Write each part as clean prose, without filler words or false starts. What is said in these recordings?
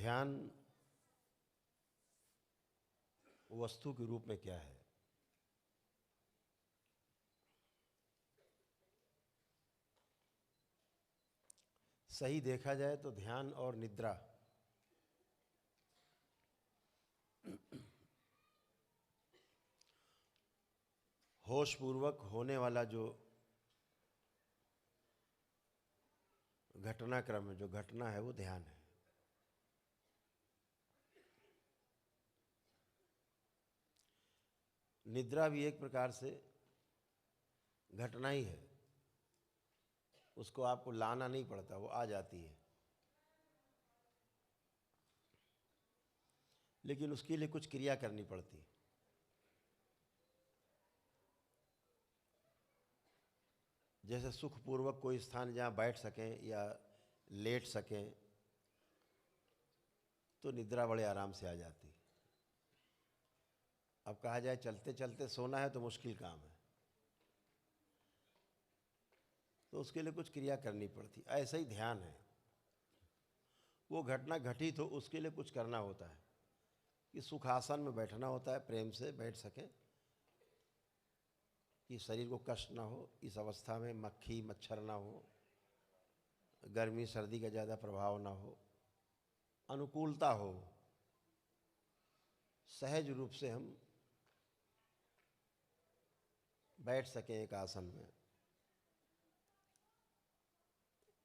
ध्यान वस्तु के रूप में क्या है? सही देखा जाए तो ध्यान और निद्रा होश पूर्वक होने वाला जो घटनाक्रम है, जो घटना है, वो ध्यान है। निद्रा भी एक प्रकार से घटना ही है, उसको आपको लाना नहीं पड़ता, वो आ जाती है। लेकिन उसके लिए कुछ क्रिया करनी पड़ती है। जैसे सुखपूर्वक कोई स्थान जहाँ बैठ सकें या लेट सकें, तो निद्रा बड़े आराम से आ जाती है। अब कहा जाए चलते चलते सोना है तो मुश्किल काम है, तो उसके लिए कुछ क्रिया करनी पड़ती। ऐसा ही ध्यान है, वो घटना घटी तो उसके लिए कुछ करना होता है कि सुखासन में बैठना होता है, प्रेम से बैठ सके कि शरीर को कष्ट ना हो, इस अवस्था में मक्खी मच्छर ना हो, गर्मी सर्दी का ज़्यादा प्रभाव ना हो, अनुकूलता हो, सहज रूप से हम बैठ सकें एक आसन में।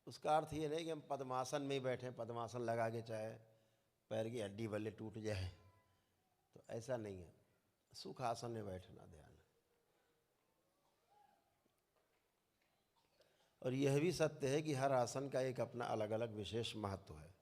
उसका अर्थ ये नहीं कि हम पद्मासन में ही बैठें, पद्मासन लगा के चाहे पैर की हड्डी भले टूट जाए, तो ऐसा नहीं है। सुख आसन में बैठना ध्यान है। और यह भी सत्य है कि हर आसन का एक अपना अलग अलग विशेष महत्व है,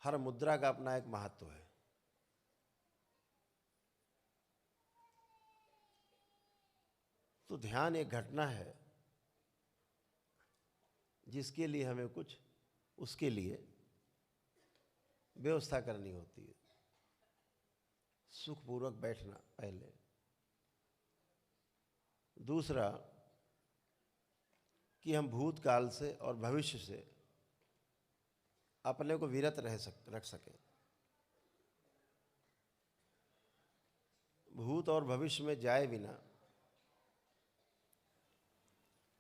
हर मुद्रा का अपना एक महत्व है। तो ध्यान एक घटना है जिसके लिए हमें कुछ उसके लिए व्यवस्था करनी होती है। सुखपूर्वक बैठना पहले, दूसरा कि हम भूतकाल से और भविष्य से अपने को विरत रख सकें। भूत और भविष्य में जाए बिना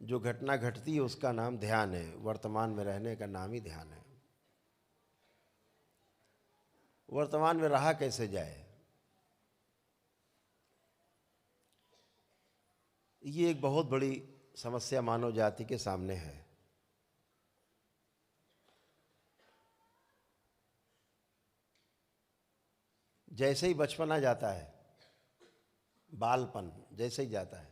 जो घटना घटती है उसका नाम ध्यान है। वर्तमान में रहने का नाम ही ध्यान है। वर्तमान में रहा कैसे जाए, ये एक बहुत बड़ी समस्या मानव जाति के सामने है। जैसे ही बचपन आ जाता है, बालपन जैसे ही जाता है,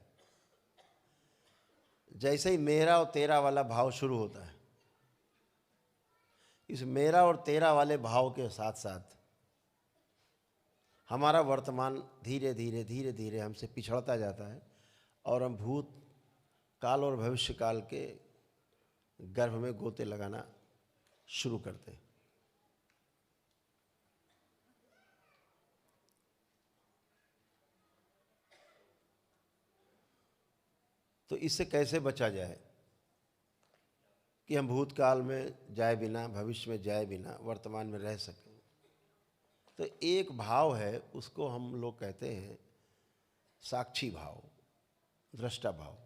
जैसे ही मेरा और तेरा वाला भाव शुरू होता है, इस मेरा और तेरा वाले भाव के साथ साथ हमारा वर्तमान धीरे धीरे धीरे धीरे हमसे पिछड़ता जाता है और हम भूत काल और भविष्य काल के गर्भ में गोते लगाना शुरू करते हैं। तो इससे कैसे बचा जाए कि हम भूतकाल में जाए बिना, भविष्य में जाए बिना वर्तमान में रह सकें? तो एक भाव है, उसको हम लोग कहते हैं साक्षी भाव, दृष्टा भाव।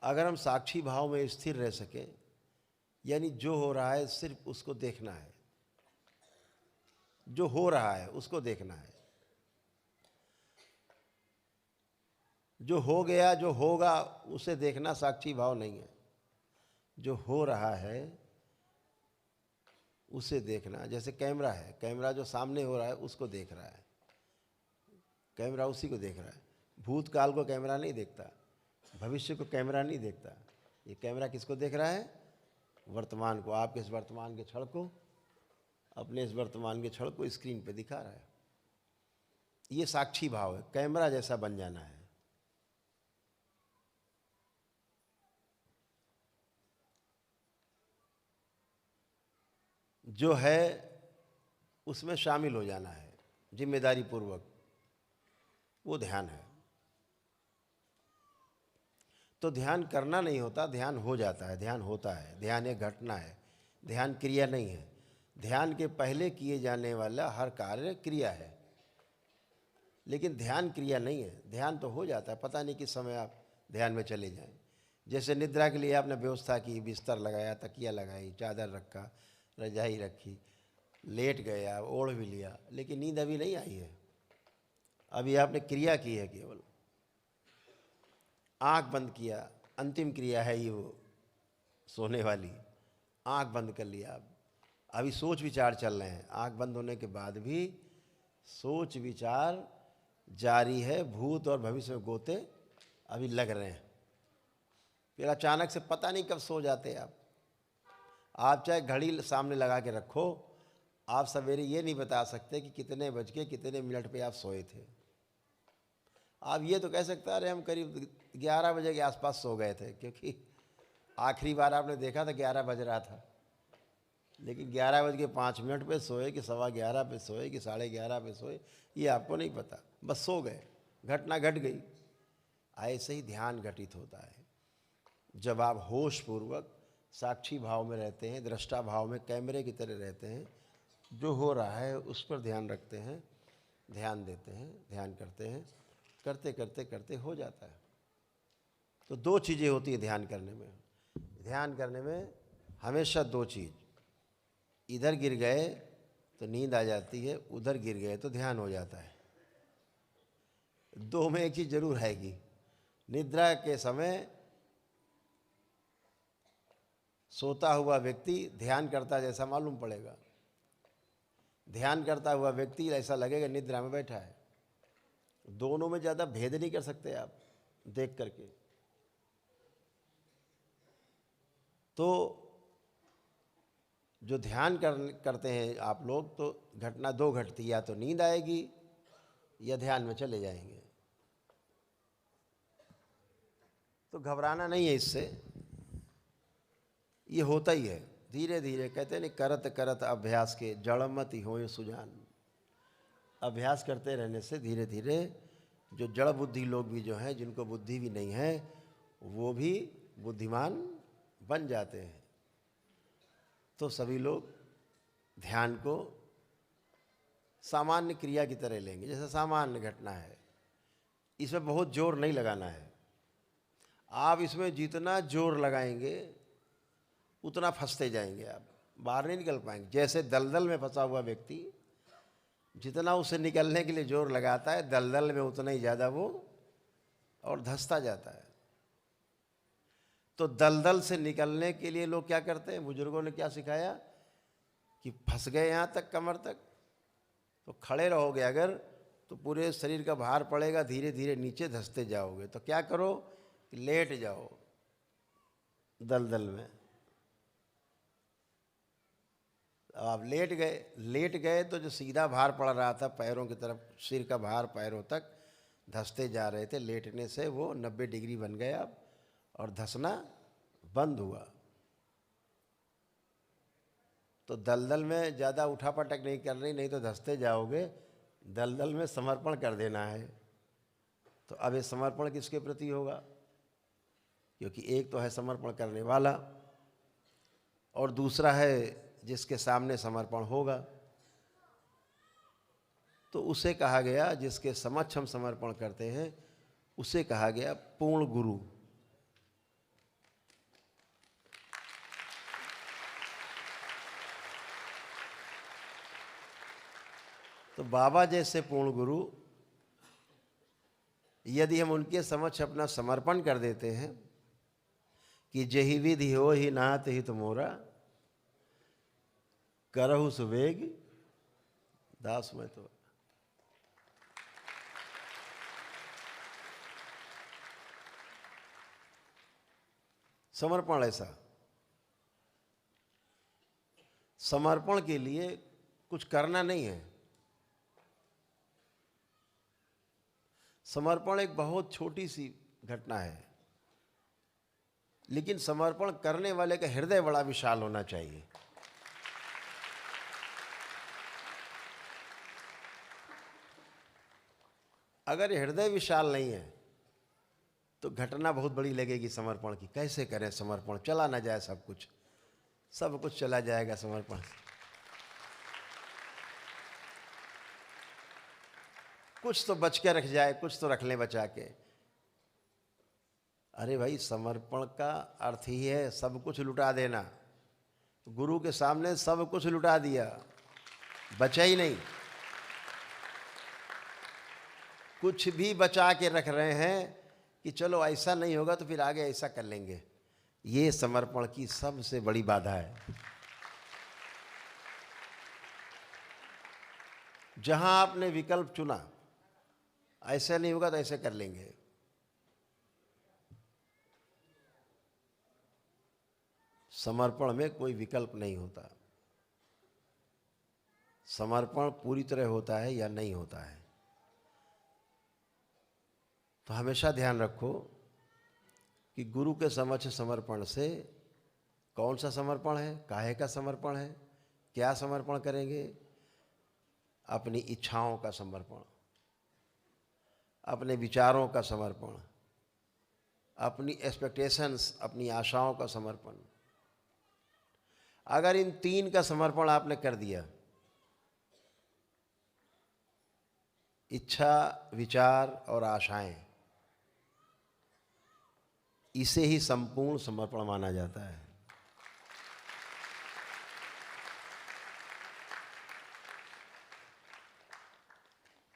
अगर हम साक्षी भाव में स्थिर रह सकें, यानी जो हो रहा है सिर्फ उसको देखना है, जो हो रहा है उसको देखना है, जो हो गया जो होगा उसे देखना साक्षी भाव नहीं है। जो हो रहा है उसे देखना। जैसे कैमरा है, कैमरा जो सामने हो रहा है उसको देख रहा है, कैमरा उसी को देख रहा है। भूतकाल को कैमरा नहीं देखता, भविष्य को कैमरा नहीं देखता। ये कैमरा किसको देख रहा है? वर्तमान को। आपके इस वर्तमान के क्षण को, अपने इस वर्तमान के क्षण को स्क्रीन पे दिखा रहा है। ये साक्षी भाव है, कैमरा जैसा बन जाना है। जो है उसमें शामिल हो जाना है जिम्मेदारी पूर्वक, वो ध्यान है। तो ध्यान करना नहीं होता, ध्यान हो जाता है, ध्यान होता है। ध्यान एक घटना है, ध्यान क्रिया नहीं है। ध्यान के पहले किए जाने वाला हर कार्य क्रिया है, लेकिन ध्यान क्रिया नहीं है। ध्यान तो हो जाता है, पता नहीं किस समय आप ध्यान में चले जाएं। जैसे निद्रा के लिए आपने व्यवस्था की, बिस्तर लगाया, तकिया लगाई, चादर रखा, रजाई रखी, लेट गए आप, ओढ़ भी लिया, लेकिन नींद अभी नहीं आई है। अभी आपने क्रिया की है, केवल आँख बंद किया, अंतिम क्रिया है ये वो सोने वाली। आँख बंद कर लिया आप, अभी सोच विचार चल रहे हैं। आँख बंद होने के बाद भी सोच विचार जारी है, भूत और भविष्य में गोते अभी लग रहे हैं। फिर अचानक से पता नहीं कब सो जाते आप। आप चाहे घड़ी सामने लगा के रखो, आप सवेरे ये नहीं बता सकते कि कितने बज के कितने मिनट पे आप सोए थे। आप ये तो कह सकते अरे हम करीब 11 बजे के आसपास सो गए थे, क्योंकि आखिरी बार आपने देखा था 11 बज रहा था। लेकिन 11:05 पे सोए कि 11:15 पे सोए कि 11:30 पे सोए, ये आपको नहीं पता, बस सो गए, घटना घट गई। ऐसे ही ध्यान घटित होता है जब आप होश पूर्वक साक्षी भाव में रहते हैं, दृष्टा भाव में कैमरे की तरह रहते हैं। जो हो रहा है उस पर ध्यान रखते हैं, ध्यान देते हैं, ध्यान करते हैं, करते करते करते हो जाता है। तो दो चीज़ें होती है ध्यान करने में। ध्यान करने में हमेशा दो चीज़, इधर गिर गए तो नींद आ जाती है, उधर गिर गए तो ध्यान हो जाता है। दो में एक चीज़ जरूर आएगी। निद्रा के समय सोता हुआ व्यक्ति ध्यान करता जैसा मालूम पड़ेगा, ध्यान करता हुआ व्यक्ति ऐसा लगेगा निद्रा में बैठा है। दोनों में ज़्यादा भेद नहीं कर सकते आप देख करके। तो जो ध्यान करते हैं आप लोग, तो घटना दो घटती, या तो नींद आएगी या ध्यान में चले जाएंगे। तो घबराना नहीं है इससे, ये होता ही है। धीरे धीरे कहते नहीं, करत करत अभ्यास के जड़मति होए सुजान। अभ्यास करते रहने से धीरे धीरे जो जड़ बुद्धि लोग भी जो हैं, जिनको बुद्धि भी नहीं है, वो भी बुद्धिमान बन जाते हैं। तो सभी लोग ध्यान को सामान्य क्रिया की तरह लेंगे, जैसे सामान्य घटना है। इसमें बहुत जोर नहीं लगाना है। आप इसमें जितना जोर लगाएंगे उतना फंसते जाएंगे, आप बाहर नहीं निकल पाएंगे। जैसे दलदल में फंसा हुआ व्यक्ति जितना उसे निकलने के लिए जोर लगाता है, दलदल में उतना ही ज़्यादा वो और धंसता जाता है। तो दलदल से निकलने के लिए लोग क्या करते हैं, बुजुर्गों ने क्या सिखाया कि फंस गए यहाँ तक, कमर तक, तो खड़े रहोगे अगर, तो पूरे शरीर का भार पड़ेगा, धीरे धीरे नीचे धंसते जाओगे। तो क्या करो कि लेट जाओ दलदल में। अब आप लेट गए तो जो सीधा भार पड़ रहा था पैरों की तरफ, सिर का भार पैरों तक धंसते जा रहे थे, लेटने से वो 90 डिग्री बन गया और धंसना बंद हुआ। तो दलदल में ज़्यादा उठापटक नहीं करनी, नहीं तो धंसते जाओगे। दलदल में समर्पण कर देना है। तो अब ये समर्पण किसके प्रति होगा, क्योंकि एक तो है समर्पण करने वाला और दूसरा है जिसके सामने समर्पण होगा। तो उसे कहा गया, जिसके समक्ष हम समर्पण करते हैं उसे कहा गया पूर्ण गुरु। तो बाबा जैसे पूर्ण गुरु यदि हम उनके समक्ष अपना समर्पण कर देते हैं कि जही विधि हो ही नाथ हित मोरा, करहु सुवेग दास मैं तो। समर्पण ऐसा, समर्पण के लिए कुछ करना नहीं है। समर्पण एक बहुत छोटी सी घटना है, लेकिन समर्पण करने वाले का हृदय बड़ा विशाल होना चाहिए। अगर हृदय विशाल नहीं है तो घटना बहुत बड़ी लगेगी समर्पण की, कैसे करें समर्पण, चला ना जाए सब कुछ, सब कुछ चला जाएगा समर्पण से। कुछ तो बच के रख जाए, कुछ तो रख लें बचा के। अरे भाई, समर्पण का अर्थ ही है सब कुछ लुटा देना। गुरु के सामने सब कुछ लुटा दिया, बचा ही नहीं। कुछ भी बचा के रख रहे हैं कि चलो ऐसा नहीं होगा तो फिर आगे ऐसा कर लेंगे। ये समर्पण की सबसे बड़ी बाधा है। जहां आपने विकल्प चुना, ऐसा नहीं होगा तो ऐसे कर लेंगे, समर्पण में कोई विकल्प नहीं होता। समर्पण पूरी तरह होता है या नहीं होता है। तो हमेशा ध्यान रखो कि गुरु के समक्ष समर्पण से कौन सा समर्पण है, काहे का समर्पण है, क्या समर्पण करेंगे। अपनी इच्छाओं का समर्पण, अपने विचारों का समर्पण, अपनी एक्सपेक्टेशंस, अपनी आशाओं का समर्पण। अगर इन तीन का समर्पण आपने कर दिया, इच्छा, विचार और आशाएं, इसे ही संपूर्ण समर्पण माना जाता है।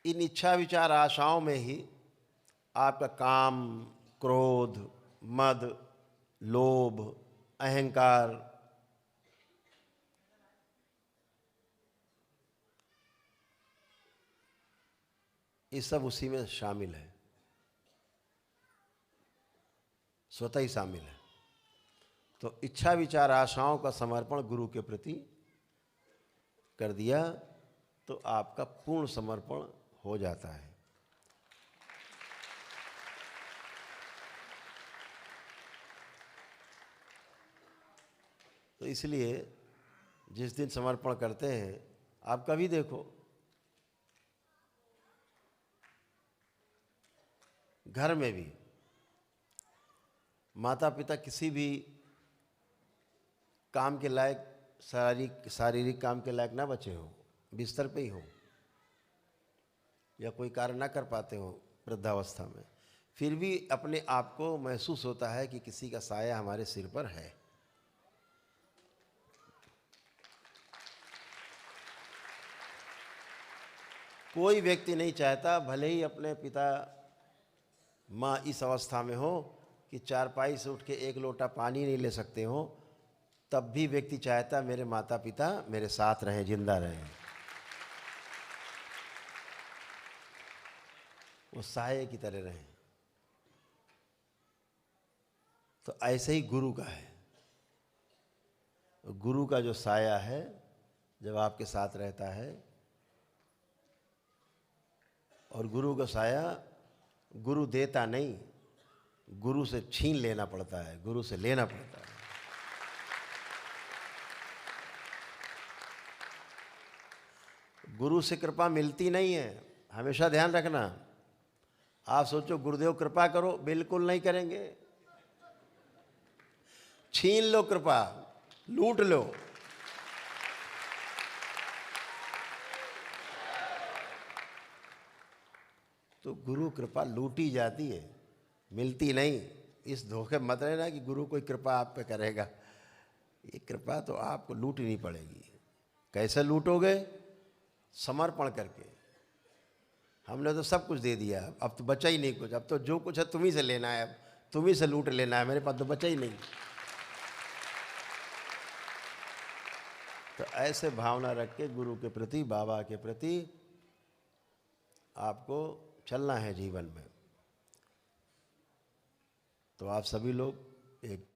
इन इच्छा, विचार, आशाओं में ही आपका काम, क्रोध, मद, लोभ, अहंकार, ये सब उसी में शामिल है, स्वतः ही शामिल है। तो इच्छा, विचार, आशाओं का समर्पण गुरु के प्रति कर दिया तो आपका पूर्ण समर्पण हो जाता है। तो इसलिए जिस दिन समर्पण करते हैं, आप कभी देखो, घर में भी माता पिता किसी भी काम के लायक, शारीरिक काम के लायक ना बचे हो, बिस्तर पे ही हो या कोई कार्य ना कर पाते हो वृद्धावस्था में, फिर भी अपने आप को महसूस होता है कि किसी का साया हमारे सिर पर है। कोई व्यक्ति नहीं चाहता, भले ही अपने पिता माँ इस अवस्था में हो कि चारपाई से उठ के एक लोटा पानी नहीं ले सकते हो, तब भी व्यक्ति चाहता मेरे माता पिता मेरे साथ रहें, जिंदा रहें, वो साये की तरह रहें। तो ऐसे ही गुरु का है। गुरु का जो साया है जब आपके साथ रहता है, और गुरु का साया गुरु देता नहीं, गुरु से छीन लेना पड़ता है, गुरु से लेना पड़ता है। गुरु से कृपा मिलती नहीं है, हमेशा ध्यान रखना। आप सोचो गुरुदेव कृपा करो, बिल्कुल नहीं करेंगे। छीन लो कृपा, लूट लो। तो गुरु कृपा लूटी जाती है, मिलती नहीं। इस धोखे मत रहना कि गुरु कोई कृपा आप पे करेगा। ये कृपा तो आपको लूटनी पड़ेगी। कैसे लूटोगे? समर्पण करके। हमने तो सब कुछ दे दिया, अब तो बचा ही नहीं कुछ। अब तो जो कुछ है तुम्ही से लेना है, अब तुम्ही से लूट लेना है, मेरे पास तो बचा ही नहीं। तो ऐसे भावना रख के गुरु के प्रति, बाबा के प्रति आपको चलना है जीवन में। तो आप सभी लोग एक